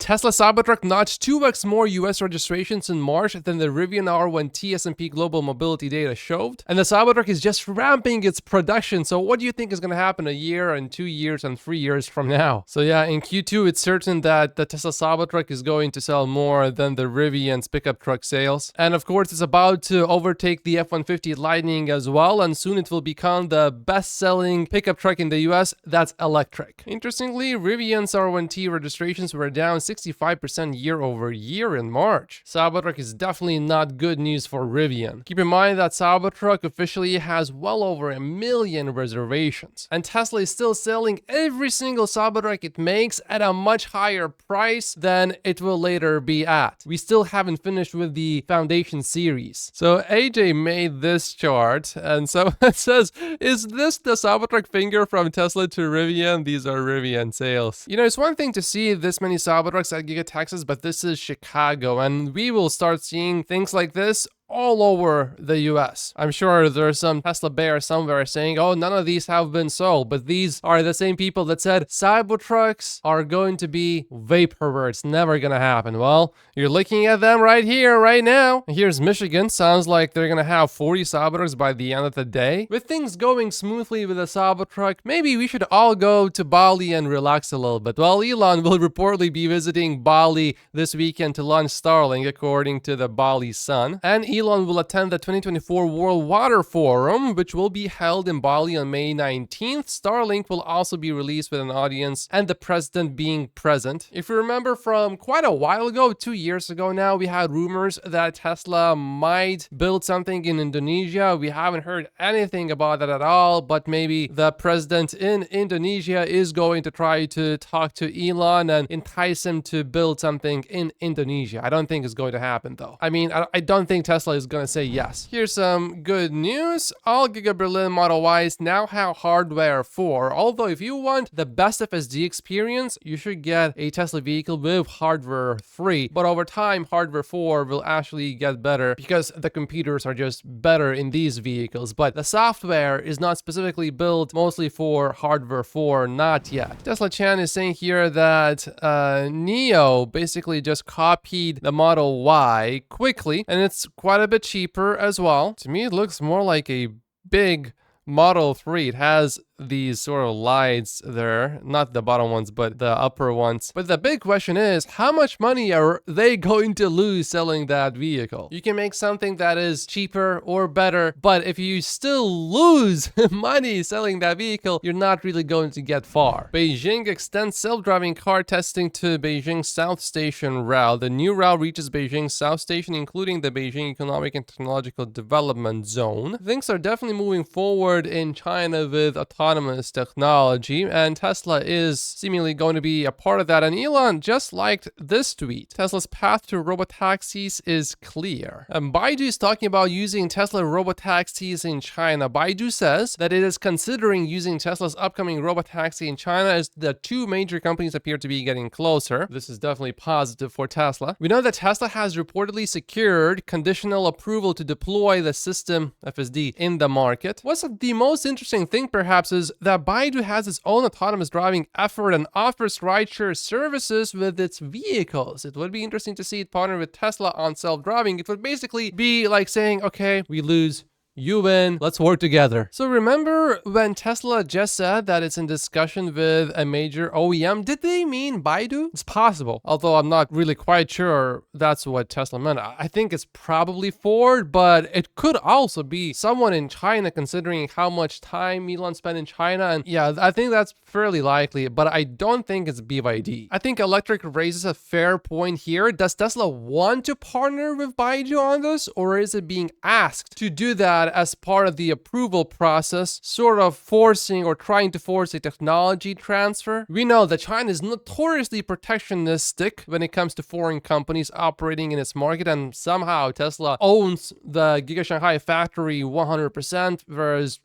Tesla Cybertruck notched 2x more US registrations in March than the Rivian R1T S&P Global Mobility data showed. And the Cybertruck is just ramping its production. So what do you think is going to happen a year and 2 years and 3 years from now? So yeah, in Q2, it's certain that the Tesla Cybertruck is going to sell more than the Rivian's pickup truck sales. And of course, it's about to overtake the F-150 Lightning as well. And soon it will become the best-selling pickup truck in the US that's electric. Interestingly, Rivian's R1T registrations were down 65% year over year in March. Cybertruck is definitely not good news for Rivian. Keep in mind that Cybertruck officially has well over 1 million reservations. And Tesla is still selling every single Cybertruck it makes at a much higher price than it will later be at. We still haven't finished with the Foundation series. So AJ made this chart, and so it says, is this the Cybertruck finger from Tesla to Rivian? These are Rivian sales. You know, it's one thing to see this many Cybertrucks at Giga Texas, but this is Chicago, and we will start seeing things like this all over the US. I'm sure there's some Tesla bear somewhere saying, oh, none of these have been sold, but these are the same people that said Cybertrucks are going to be vapor. It's never gonna happen. Well, you're looking at them right here, right now. Here's Michigan. Sounds like they're gonna have 40 Cybertrucks by the end of the day. With things going smoothly with a Cybertruck, maybe we should all go to Bali and relax a little bit. Well, Elon will reportedly be visiting Bali this weekend to launch Starlink, according to the Bali Sun. And Elon will attend the 2024 World Water Forum, which will be held in Bali on May 19th. Starlink will also be released with an audience and the president being present. If you remember from quite a while ago, 2 years ago now, we had rumors that Tesla might build something in Indonesia. We haven't heard anything about that at all, but maybe the president in Indonesia is going to try to talk to Elon and entice him to build something in Indonesia. I don't think it's going to happen though. I mean, I don't think Tesla is going to say yes. Here's some good news. All Giga Berlin Model Ys now have hardware 4. Although if you want the best FSD experience, you should get a Tesla vehicle with hardware 3. But over time, hardware 4 will actually get better because the computers are just better in these vehicles. But the software is not specifically built mostly for hardware 4, not yet. Tesla Chan is saying here that NIO basically just copied the Model Y quickly, and it's quite a bit cheaper as well. To me, it looks more like a big Model 3. It has these sort of lights there, not the bottom ones, but the upper ones. But the big question is, how much money are they going to lose selling that vehicle? You can make something that is cheaper or better, but if you still lose money selling that vehicle, you're not really going to get far. Beijing extends self-driving car testing to Beijing South Station route. The new route reaches Beijing South Station, including the Beijing Economic and Technological Development Zone. Things are definitely moving forward in China with autonomous technology, and Tesla is seemingly going to be a part of that. And Elon just liked this tweet. Tesla's path to robotaxis is clear. And Baidu is talking about using Tesla robotaxis in China. Baidu says that it is considering using Tesla's upcoming robotaxi in China as the two major companies appear to be getting closer. This is definitely positive for Tesla. We know that Tesla has reportedly secured conditional approval to deploy the system FSD in the market. What's the most interesting thing perhaps is that Baidu has its own autonomous driving effort and offers rideshare services with its vehicles. It would be interesting to see it partner with Tesla on self-driving. It would basically be like saying, okay, we lose, you win, let's work together. So remember when Tesla just said that it's in discussion with a major OEM? Did they mean Baidu? It's possible, although I'm not really quite sure that's what Tesla meant. I think it's probably Ford, but it could also be someone in China, considering how much time Elon spent in China. And yeah, I think that's fairly likely, but I don't think it's BYD. I think Electric raises a fair point here. Does Tesla want to partner with Baidu on this, or is it being asked to do that as part of the approval process, sort of forcing or trying to force a technology transfer? We know that China is notoriously protectionistic when it comes to foreign companies operating in its market, and somehow Tesla owns the Giga Shanghai factory 100%, whereas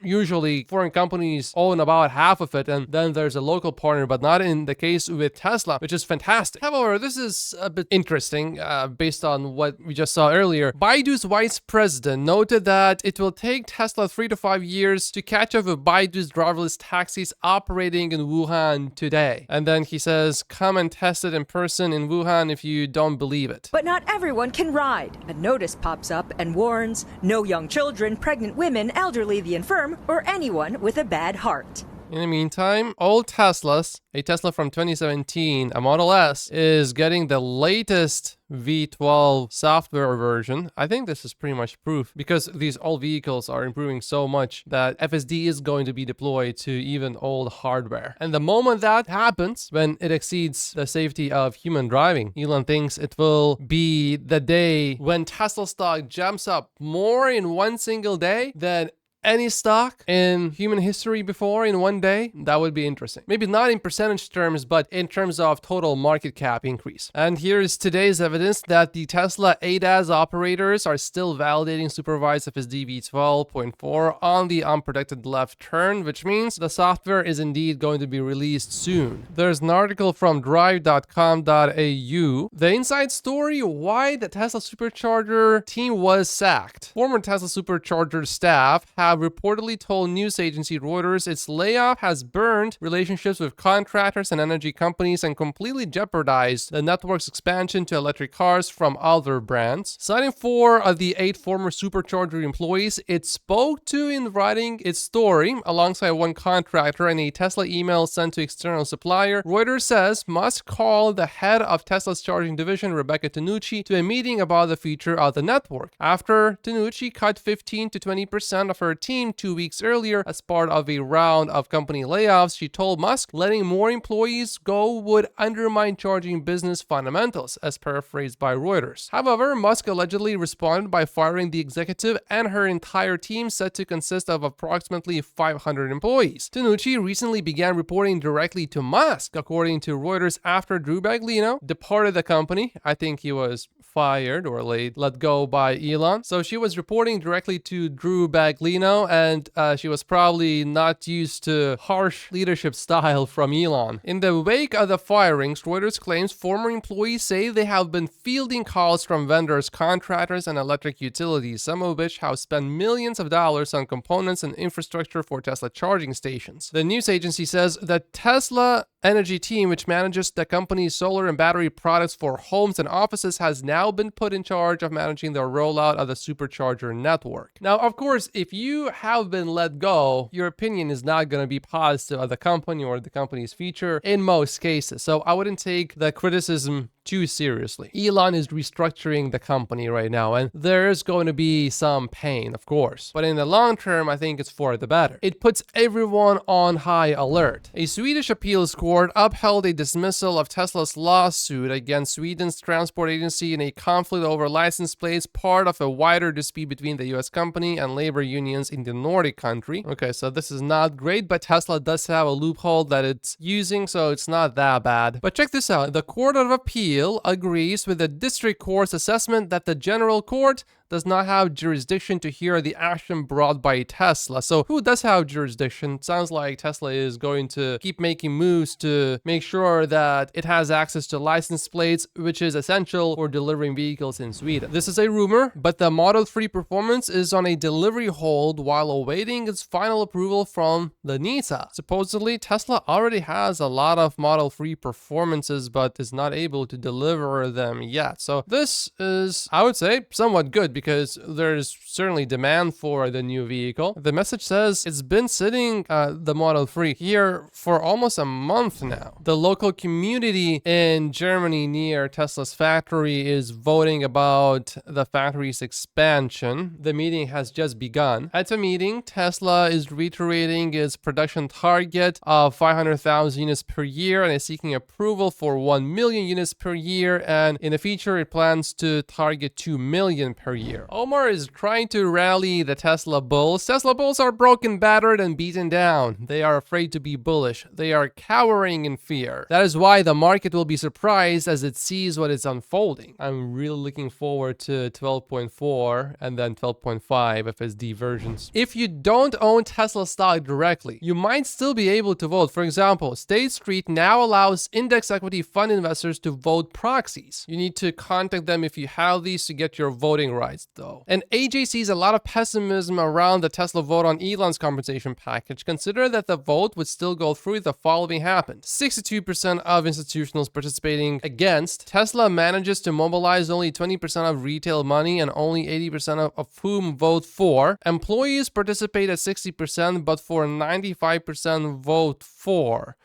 usually foreign companies own about half of it, and then there's a local partner, but not in the case with Tesla, which is fantastic. However, this is a bit interesting based on what we just saw earlier. Baidu's vice president noted that it will take Tesla 3 to 5 years to catch up with Baidu's driverless taxis operating in Wuhan today. And then he says, come and test it in person in Wuhan if you don't believe it. But not everyone can ride. A notice pops up and warns no young children, pregnant women, elderly, the infirm, or anyone with a bad heart. In the meantime, old Teslas, a Tesla from 2017, a Model S, is getting the latest V12 software version. I think this is pretty much proof because these old vehicles are improving so much that FSD is going to be deployed to even old hardware. And the moment that happens, when it exceeds the safety of human driving, Elon thinks it will be the day when Tesla stock jumps up more in one single day than any stock in human history before in one day. That would be interesting. Maybe not in percentage terms, but in terms of total market cap increase. And here is today's evidence that the Tesla ADAS operators are still validating supervised FSD v12.4 on the unprotected left turn, which means the software is indeed going to be released soon. There's an article from drive.com.au. The inside story why the Tesla Supercharger team was sacked. Former Tesla Supercharger staff have reportedly told news agency Reuters its layoff has burned relationships with contractors and energy companies and completely jeopardized the network's expansion to electric cars from other brands. Citing 4 of the 8 former Supercharger employees it spoke to in writing its story, alongside one contractor and a Tesla email sent to external supplier, Reuters says Musk called the head of Tesla's charging division, Rebecca Tanucci, to a meeting about the future of the network. After Tanucci cut 15 to 20% of her team 2 weeks earlier as part of a round of company layoffs, she told Musk letting more employees go would undermine charging business fundamentals, as paraphrased by Reuters. However, Musk allegedly responded by firing the executive and her entire team, said to consist of approximately 500 employees. Tanucci recently began reporting directly to Musk, according to Reuters, after Drew Baglino departed the company. I think he was fired or let go by Elon. So she was reporting directly to Drew Baglino, and she was probably not used to harsh leadership style from Elon. In the wake of the firings, Reuters claims former employees say they have been fielding calls from vendors, contractors, and electric utilities, some of which have spent millions of dollars on components and infrastructure for Tesla charging stations. The news agency says the Tesla energy team, which manages the company's solar and battery products for homes and offices, has now been put in charge of managing the rollout of the Supercharger network. Now, of course, if you have been let go, your opinion is not going to be positive of the company or the company's future in most cases. So I wouldn't take the criticism too seriously. Elon is restructuring the company right now, and there's going to be some pain, of course. But in the long term, I think it's for the better. It puts everyone on high alert. A Swedish appeals court upheld a dismissal of Tesla's lawsuit against Sweden's transport agency in a conflict over license plates, part of a wider dispute between the US company and labor unions in the Nordic country. Okay, so this is not great, but Tesla does have a loophole that it's using, so it's not that bad. But check this out. The Court of Appeal agrees with the district court's assessment that the general court does not have jurisdiction to hear the action brought by Tesla. So who does have jurisdiction? Sounds like Tesla is going to keep making moves to make sure that it has access to license plates, which is essential for delivering vehicles in Sweden. This is a rumor, but the Model 3 performance is on a delivery hold while awaiting its final approval from the NISA. Supposedly, Tesla already has a lot of Model 3 performances, but is not able to deliver them yet. So this is, I would say, somewhat good, because there's certainly demand for the new vehicle. The message says it's been sitting the Model 3 here for almost a month now. The local community in Germany near Tesla's factory is voting about the factory's expansion. The meeting has just begun. At the meeting, Tesla is reiterating its production target of 500,000 units per year and is seeking approval for 1 million units per year. And in the future, it plans to target 2 million per year. year. Omar is trying to rally the Tesla bulls. Tesla bulls are broken, battered, and beaten down. They are afraid to be bullish. They are cowering in fear. That is why the market will be surprised as it sees what is unfolding. I'm really looking forward to 12.4 and then 12.5 FSD versions. If you don't own Tesla stock directly, you might still be able to vote. For example, State Street now allows index equity fund investors to vote proxies. You need to contact them if you have these to get your voting rights, though. And AJ sees a lot of pessimism around the Tesla vote on Elon's compensation package. Consider that the vote would still go through if the following happened. 62% of institutionals participating against. Tesla manages to mobilize only 20% of retail money and only 80% of whom vote for. Employees participate at 60%, but for 95% vote for.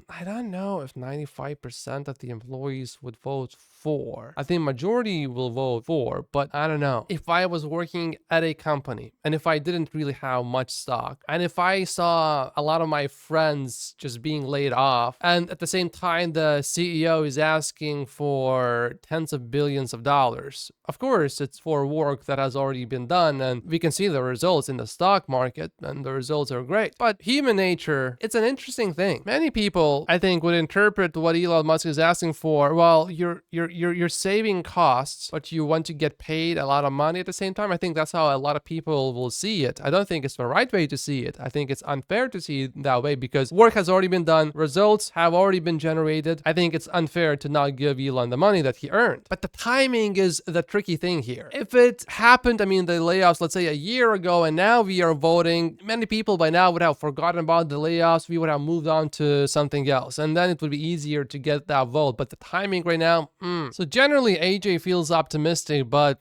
I don't know if 95% of the employees would vote for. I think majority will vote for, but I don't know. If I was working at a company and if I didn't really have much stock, and if I saw a lot of my friends just being laid off, and at the same time the CEO is asking for tens of billions of dollars, of course it's for work that has already been done, and we can see the results in the stock market, and the results are great. But human nature, it's an interesting thing. Many people, I think, would interpret what Elon Musk is asking for, well, you're saving costs, but you want to get paid a lot of money at the same time. I think that's how a lot of people will see it. I don't think it's the right way to see it. I think it's unfair to see it that way because work has already been done, results have already been generated. I think it's unfair to not give Elon the money that he earned. But the timing is the tricky thing here. If it happened, I mean, the layoffs, let's say a year ago, and now we are voting, many people by now would have forgotten about the layoffs. We would have moved on to something else, and then it would be easier to get that vote. But the timing right now, So generally, AJ feels optimistic, but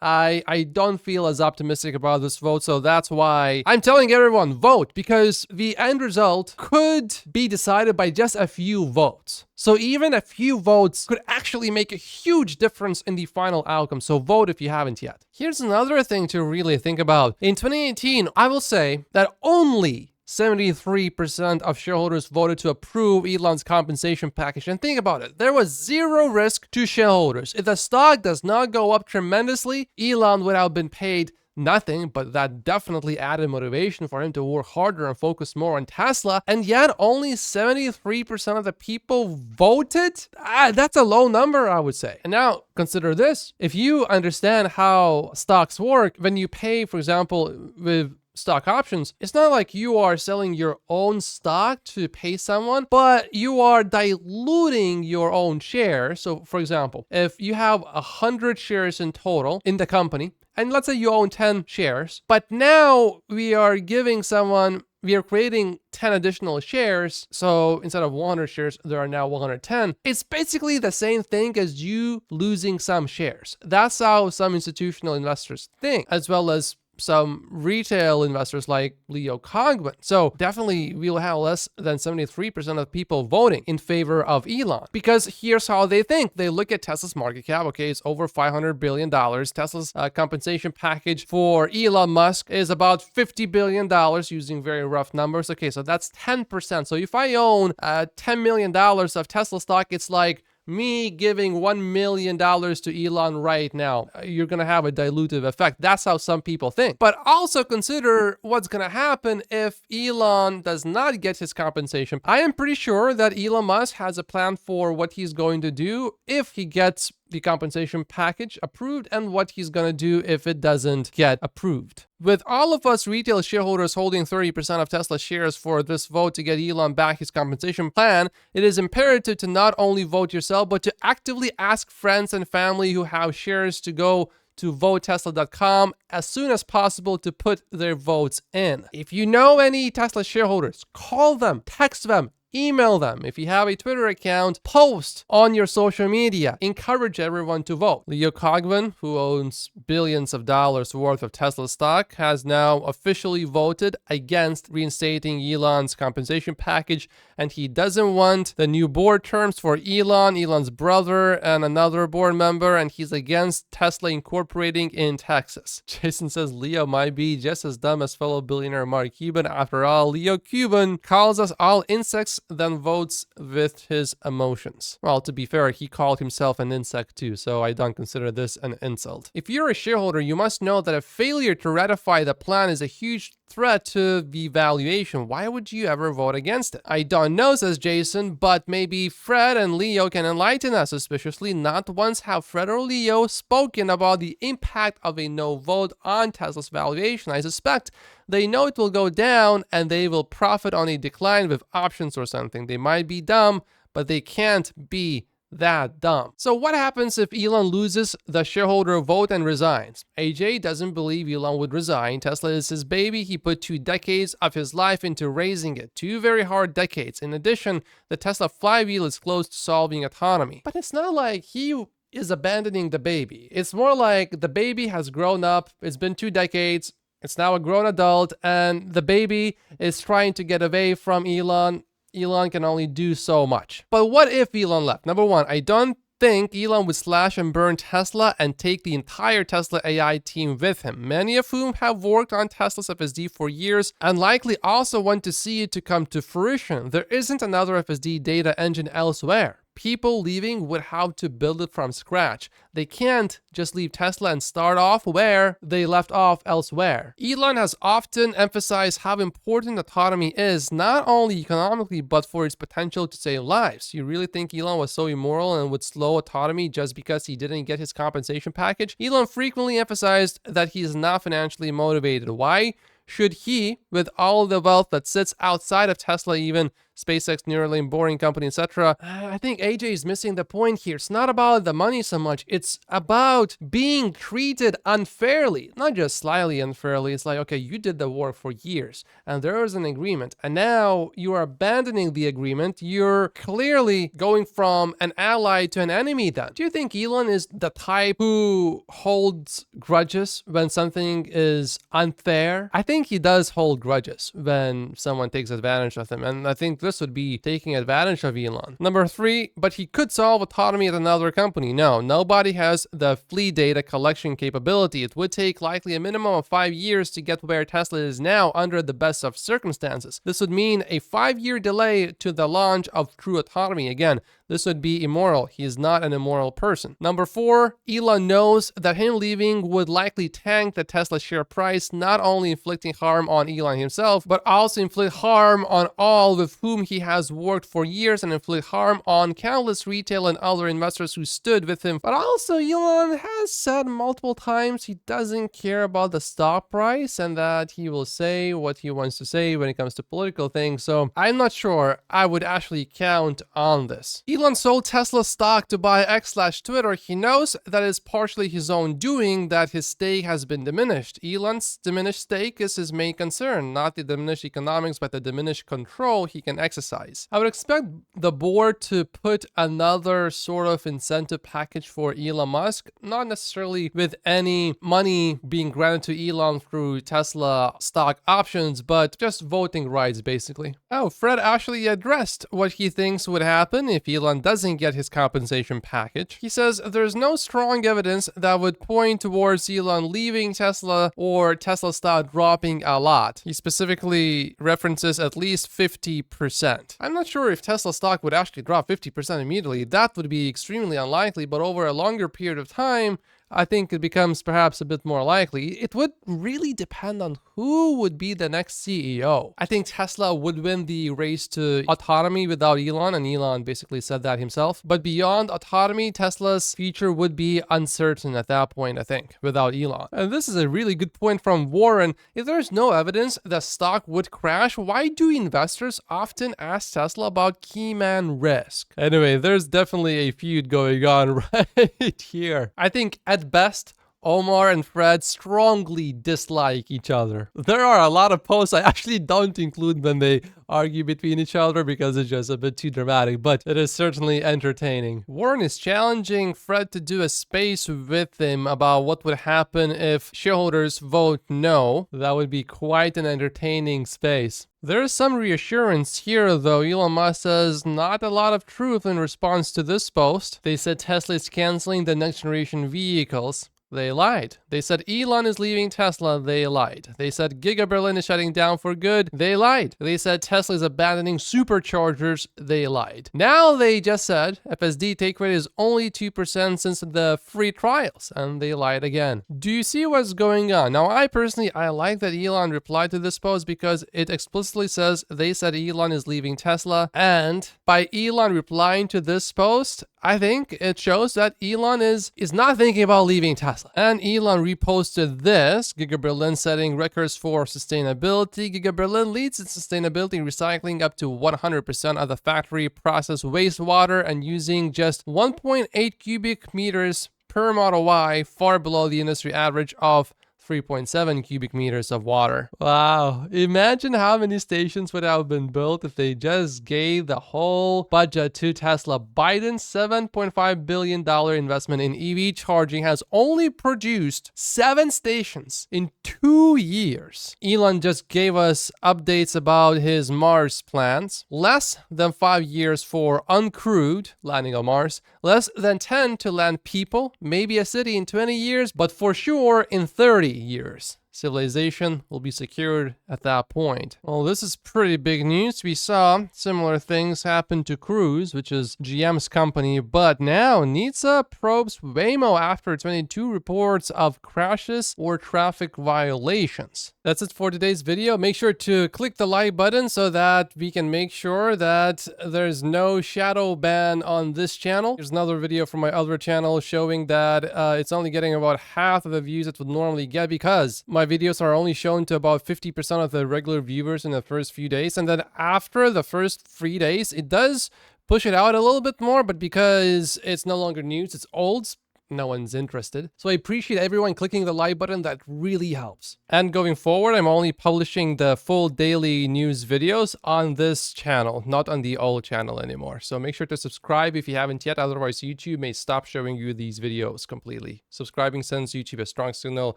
I don't feel as optimistic about this vote, so that's why I'm telling everyone, vote, because the end result could be decided by just a few votes. So even a few votes could actually make a huge difference in the final outcome, so vote if you haven't yet. Here's another thing to really think about. In 2018, I will say that only 73% of shareholders voted to approve Elon's compensation package. And think about it, there was zero risk to shareholders. If the stock does not go up tremendously, Elon would have been paid nothing, but that definitely added motivation for him to work harder and focus more on Tesla. And yet only 73% of the people voted? That's a low number, I would say. And now consider this. If you understand how stocks work, when you pay, for example, with stock options, it's not like you are selling your own stock to pay someone, but you are diluting your own share. So for example, if you have 100 shares in total in the company, and let's say you own 10 shares, but now we are creating 10 additional shares. So instead of 100 shares, there are now 110. It's basically the same thing as you losing some shares. That's how some institutional investors think, as well as some retail investors like Leo Cogman. So definitely we'll have less than 73% of people voting in favor of Elon, because here's how they think. They look at Tesla's market cap. Okay, it's over $500 billion. Tesla's compensation package for Elon Musk is about $50 billion using very rough numbers. Okay, so that's 10%. So if I own $10 million of Tesla stock, it's like me giving $1 million to Elon right now. You're going to have a dilutive effect. That's how some people think. But also consider what's going to happen if Elon does not get his compensation. I am pretty sure that Elon Musk has a plan for what he's going to do if he gets the compensation package approved and what he's going to do if it doesn't get approved. With all of us retail shareholders holding 30% of Tesla shares for this vote to get Elon back his compensation plan, it is imperative to not only vote yourself, but to actively ask friends and family who have shares to go to votetesla.com as soon as possible to put their votes in. If you know any Tesla shareholders, call them, text them, email them. If you have a Twitter account, post on your social media. Encourage everyone to vote. Leo Cogman, who owns billions of dollars worth of Tesla stock, has now officially voted against reinstating Elon's compensation package, and he doesn't want the new board terms for Elon's brother, and another board member, and he's against Tesla incorporating in Texas. Jason says Leo might be just as dumb as fellow billionaire Mark Cuban. After all, Leo Cuban calls us all insects then votes with his emotions. Well, to be fair, he called himself an insect too, so I don't consider this an insult. If you're a shareholder, you must know that a failure to ratify the plan is a huge threat to the valuation. Why would you ever vote against it? I don't know, says Jason, but maybe Fred and Leo can enlighten us. Suspiciously, not once have Fred or Leo spoken about the impact of a no vote on Tesla's valuation. I suspect they know it will go down and they will profit on a decline with options or something. They might be dumb, but they can't be that dumb. So what happens if Elon loses the shareholder vote and resigns? AJ doesn't believe Elon would resign. Tesla is his baby. He put 2 decades of his life into raising it. 2 very hard decades. In addition, the Tesla flywheel is close to solving autonomy. But it's not like he is abandoning the baby. It's more like the baby has grown up. It's been 2 decades. It's now a grown adult, and the baby is trying to get away from Elon. Elon can only do so much. But what if Elon left? Number one, I don't think Elon would slash and burn Tesla and take the entire Tesla AI team with him, many of whom have worked on Tesla's FSD for years and likely also want to see it to come to fruition. There isn't another FSD data engine elsewhere. People leaving would have to build it from scratch. They can't just leave Tesla and start off where they left off elsewhere. Elon has often emphasized how important autonomy is, not only economically, but for its potential to save lives. You really think Elon was so immoral and would slow autonomy just because he didn't get his compensation package? Elon frequently emphasized that he is not financially motivated. Why should he, with all the wealth that sits outside of Tesla, even SpaceX, Neuralink, Boring Company, etc. I think AJ is missing the point here. It's not about the money so much. It's about being treated unfairly, not just slightly unfairly. It's like, okay, you did the work for years and there was an agreement and now you are abandoning the agreement. You're clearly going from an ally to an enemy then. Do you think Elon is the type who holds grudges when something is unfair? I think he does hold grudges when someone takes advantage of him, and I think this would be taking advantage of Elon. Number 3, but he could solve autonomy at another company. No, nobody has the fleet data collection capability. It would take likely a minimum of 5 years to get where Tesla is now under the best of circumstances. This would mean a 5-year delay to the launch of true autonomy. Again, this would be immoral. He is not an immoral person. Number 4, Elon knows that him leaving would likely tank the Tesla share price, not only inflicting harm on Elon himself, but also inflict harm on all with whom he has worked for years and inflict harm on countless retail and other investors who stood with him. But also, Elon has said multiple times he doesn't care about the stock price and that he will say what he wants to say when it comes to political things. So I'm not sure I would actually count on this. Elon sold Tesla stock to buy X/Twitter. He knows that it's partially his own doing that his stake has been diminished. Elon's diminished stake is his main concern, not the diminished economics, but the diminished control he can exercise. I would expect the board to put another sort of incentive package for Elon Musk, not necessarily with any money being granted to Elon through Tesla stock options, but just voting rights, basically. Oh, Fred actually addressed what he thinks would happen if Elon doesn't get his compensation package. He says there's no strong evidence that would point towards Elon leaving Tesla or Tesla stock dropping a lot. He specifically references at least 50%. I'm not sure if Tesla stock would actually drop 50% immediately. That would be extremely unlikely, but over a longer period of time, I think it becomes perhaps a bit more likely. It would really depend on who would be the next CEO. I think Tesla would win the race to autonomy without Elon, and Elon basically said that himself. But beyond autonomy, Tesla's future would be uncertain at that point, I think, without Elon. And this is a really good point from Warren. If there's no evidence that stock would crash, why do investors often ask Tesla about key man risk? Anyway, there's definitely a feud going on right here. I think at best, Omar and Fred strongly dislike each other. There are a lot of posts I actually don't include when they argue between each other because it's just a bit too dramatic, but it is certainly entertaining. Warren is challenging Fred to do a space with him about what would happen if shareholders vote no. That would be quite an entertaining space. There is some reassurance here, though. Elon Musk says not a lot of truth in response to this post. They said Tesla is canceling the next generation vehicles. They lied. They said Elon is leaving Tesla. They lied. They said Giga Berlin is shutting down for good. They lied. They said Tesla is abandoning superchargers. They lied. Now they just said FSD take rate is only 2% since the free trials, and they lied again. Do you see what's going on? Now, I personally, I like that Elon replied to this post because it explicitly says they said Elon is leaving Tesla, and by Elon replying to this post, I think it shows that Elon is not thinking about leaving Tesla. And Elon reposted this, Giga Berlin setting records for sustainability. Giga Berlin leads in sustainability, recycling up to 100% of the factory process wastewater and using just 1.8 cubic meters per Model Y, far below the industry average of 3.7 cubic meters of water. Wow. Imagine how many stations would have been built if they just gave the whole budget to Tesla. Biden's $7.5 billion investment in EV charging has only produced 7 stations in 2 years. Elon just gave us updates about his Mars plans. Less than 5 years for uncrewed landing on Mars. Less than 10 to land people, maybe a city in 20 years, but for sure in 30 years. Civilization will be secured at that point. Well, this is pretty big news. We saw similar things happen to Cruise, which is GM's company, but now NHTSA probes Waymo after 22 reports of crashes or traffic violations. That's it for today's video. Make sure to click the like button so that we can make sure that there's no shadow ban on this channel. There's another video from my other channel showing that it's only getting about half of the views it would normally get because my videos are only shown to about 50% of the regular viewers in the first few days. And then after the first 3 days, it does push it out a little bit more, but because it's no longer news, it's old, no one's interested. So I appreciate everyone clicking the like button. That really helps. And going forward, I'm only publishing the full daily news videos on this channel, not on the old channel anymore. So make sure to subscribe if you haven't yet. Otherwise, YouTube may stop showing you these videos completely. Subscribing sends YouTube a strong signal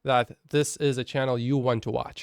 that this is a channel you want to watch.